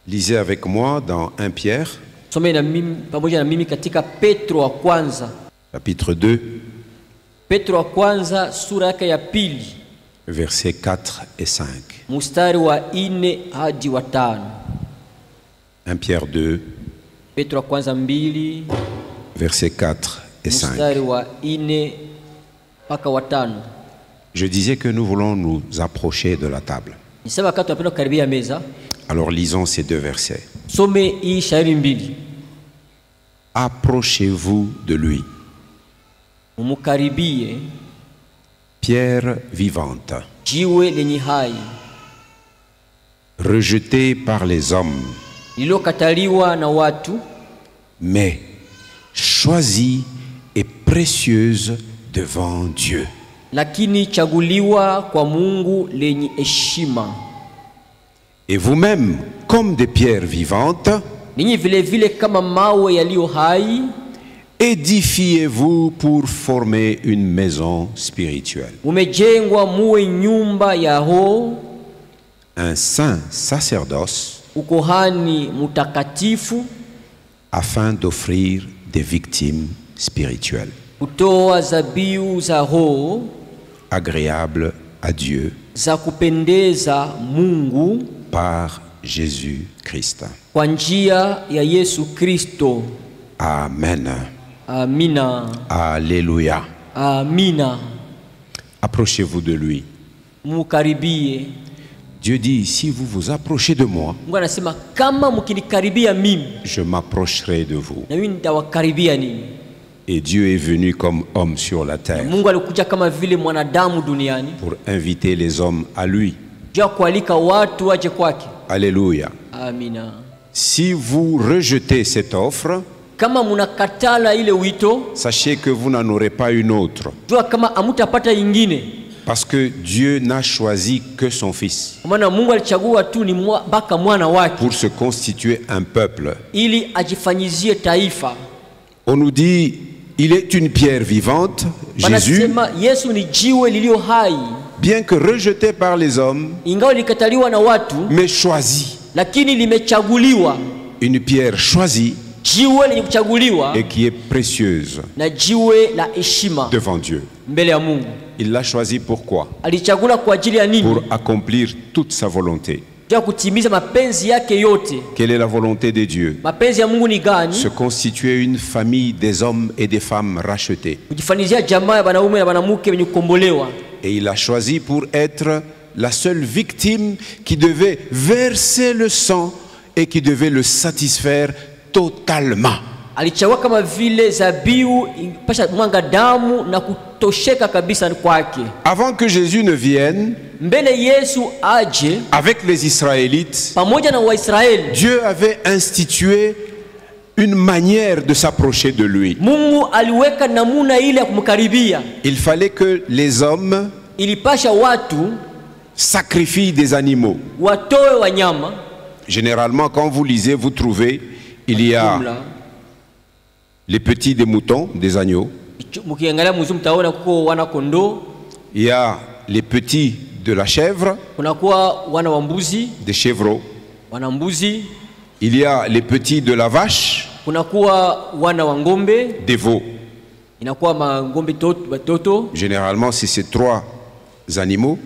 Lisez avec moi dans 1 Pierre, chapitre 2, versets 4 et 5. 1 Pierre 2, versets 4 et 5. Je disais que nous voulons nous approcher de la table. Alors lisons ces deux versets. Approchez-vous de lui. Pierre vivante, rejetée par les hommes, mais choisie et précieuse devant Dieu. Et vous-même, comme des pierres vivantes, édifiez-vous pour former une maison spirituelle. Un saint sacerdoce afin d'offrir des victimes spirituelles agréables à Dieu par Jésus-Christ. Amen. Amina. Alléluia. Amina. Approchez-vous de lui. Dieu dit, si vous vous approchez de moi, je m'approcherai de vous. Et Dieu est venu comme homme sur la terre pour inviter les hommes à lui. Alléluia. Amina. Si vous rejetez cette offre, sachez que vous n'en aurez pas une autre. Parce que Dieu n'a choisi que son Fils pour se constituer un peuple. On nous dit, il est une pierre vivante, Jésus, bien que rejeté par les hommes, mais choisi. Une pierre choisie et qui est précieuse devant Dieu. Il l'a choisi pourquoi? Pour accomplir toute sa volonté. Quelle est la volonté de Dieu? Se constituer une famille des hommes et des femmes rachetés. Et il a choisi pour être la seule victime qui devait verser le sang et qui devait le satisfaire totalement. Avant que Jésus ne vienne, avec les Israélites, Dieu avait institué une manière de s'approcher de lui. Il fallait que les hommes sacrifient des animaux. Généralement, quand vous lisez, vous trouvez, il y a les petits des moutons, des agneaux. Il y a les petits de la chèvre, des chevreaux. Il y a les petits de la vache, des veaux. Généralement, c'est ces trois animaux.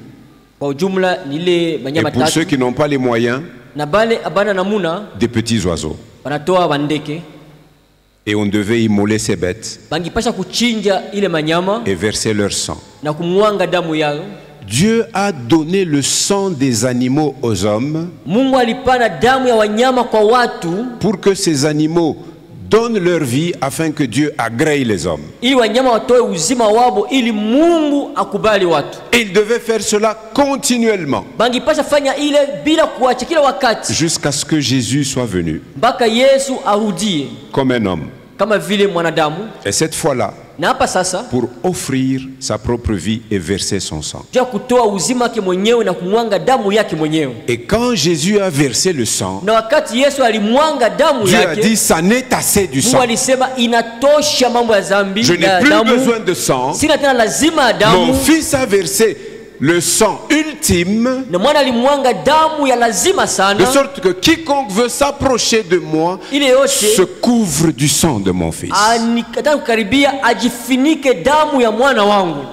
Et pour ceux qui n'ont pas les moyens, des petits oiseaux. Et on devait immoler ces bêtes et verser leur sang. Dieu a donné le sang des animaux aux hommes pour que ces animaux donnent leur vie afin que Dieu agrée les hommes. Et il devait faire cela continuellement jusqu'à ce que Jésus soit venu comme un homme. Et cette fois-là, pour offrir sa propre vie et verser son sang. Et quand Jésus a versé le sang, Dieu a dit, ça n'est assez du sang. Je n'ai plus besoin de sang. Mon Fils a versé le sang ultime, de sorte que quiconque veut s'approcher de moi se couvre du sang de mon Fils.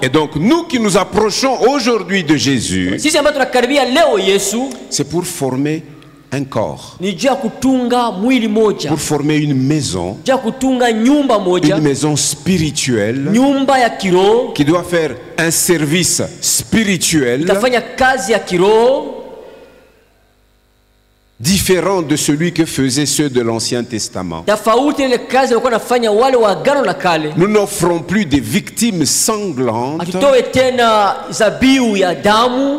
Et donc nous qui nous approchons aujourd'hui de Jésus, c'est pour former un corps, pour former une maison spirituelle qui doit faire un service spirituel différent de celui que faisaient ceux de l'Ancien Testament. Nous n'offrons plus des victimes sanglantes,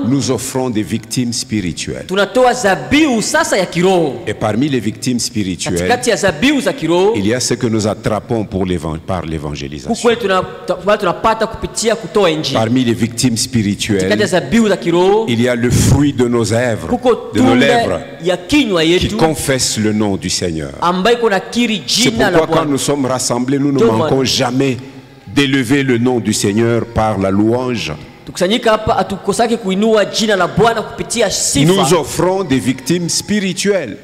nous offrons des victimes spirituelles. Et parmi les victimes spirituelles, il y a ce que nous attrapons par l'évangélisation. Parmi les victimes spirituelles, il y a le fruit de nos lèvres, qui confesse le nom du Seigneur. C'est pourquoi quand nous sommes rassemblés, nous ne manquons jamais d'élever le nom du Seigneur par la louange. Nous offrons des victimes spirituelles.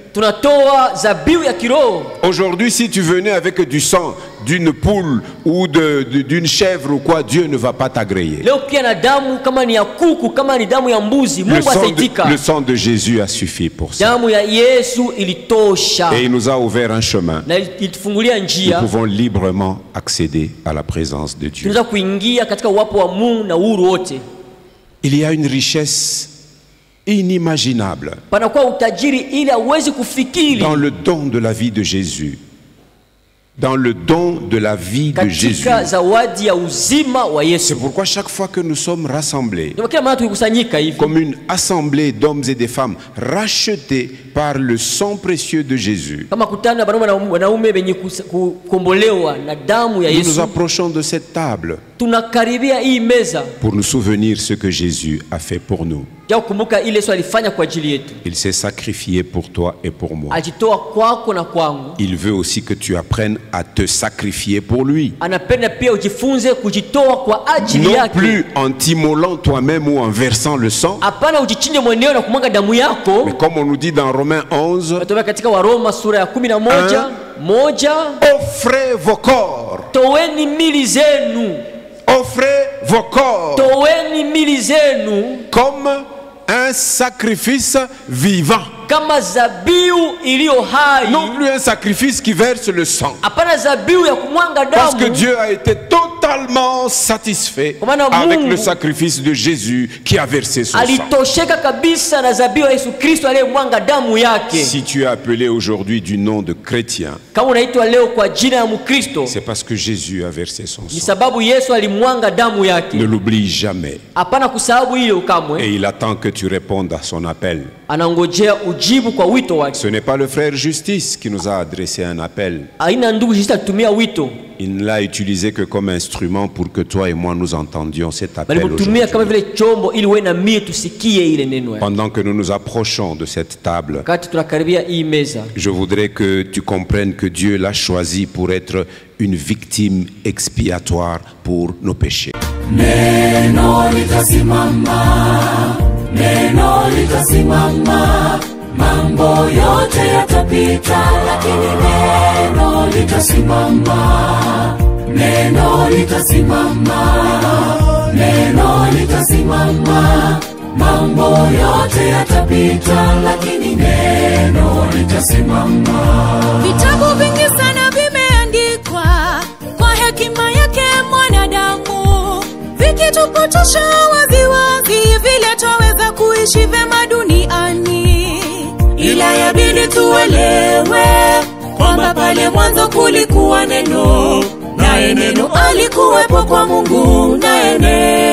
Aujourd'hui, si tu venais avec du sang d'une poule ou d'une chèvre ou quoi, Dieu ne va pas t'agréer. Le sang de Jésus a suffi pour ça. Et il nous a ouvert un chemin. Nous pouvons librement accéder à la présence de Dieu. Il y a une richesse inimaginable dans le don de la vie de Jésus. Dans le don de la vie de Jésus. C'est pourquoi chaque fois que nous sommes rassemblés comme une assemblée d'hommes et de femmes rachetés par le sang précieux de Jésus, nous nous approchons de cette table pour nous souvenir ce que Jésus a fait pour nous. Il s'est sacrifié pour toi et pour moi. Il veut aussi que tu apprennes à te sacrifier pour lui. Non plus en t'immolant toi-même ou en versant le sang, mais comme on nous dit dans Romains 11, offrez vos corps. Offrez vos corps comme un sacrifice vivant. Non plus un sacrifice qui verse le sang. Parce que Dieu a été totalement satisfait avec le sacrifice de Jésus qui a versé son sang. Si tu es appelé aujourd'hui du nom de chrétien, c'est parce que Jésus a versé son sang. Ne l'oublie jamais. Et il attend que tu répondes à son appel. Ce n'est pas le frère Justice qui nous a adressé un appel. Il ne l'a utilisé que comme instrument pour que toi et moi nous entendions cet appel aujourd'hui. Pendant que nous nous approchons de cette table, je voudrais que tu comprennes que Dieu l'a choisi pour être une victime expiatoire pour nos péchés. Neno litasimama, mambo yote yatapita, lakini neno litasimama. Neno litasimama, neno litasimama, mambo yote yatapita, lakini neno litasimama. Vitabu vingi sana vimeandikwa kwa hekima yake mwanadamu, vikitupotosha waziwazi vile twaweza kuishi vema duniani. Ila yabidi tuelewe kwamba pale mwanzo kulikuwa neno, naye neno alikuwepo kwa Mungu, naye neno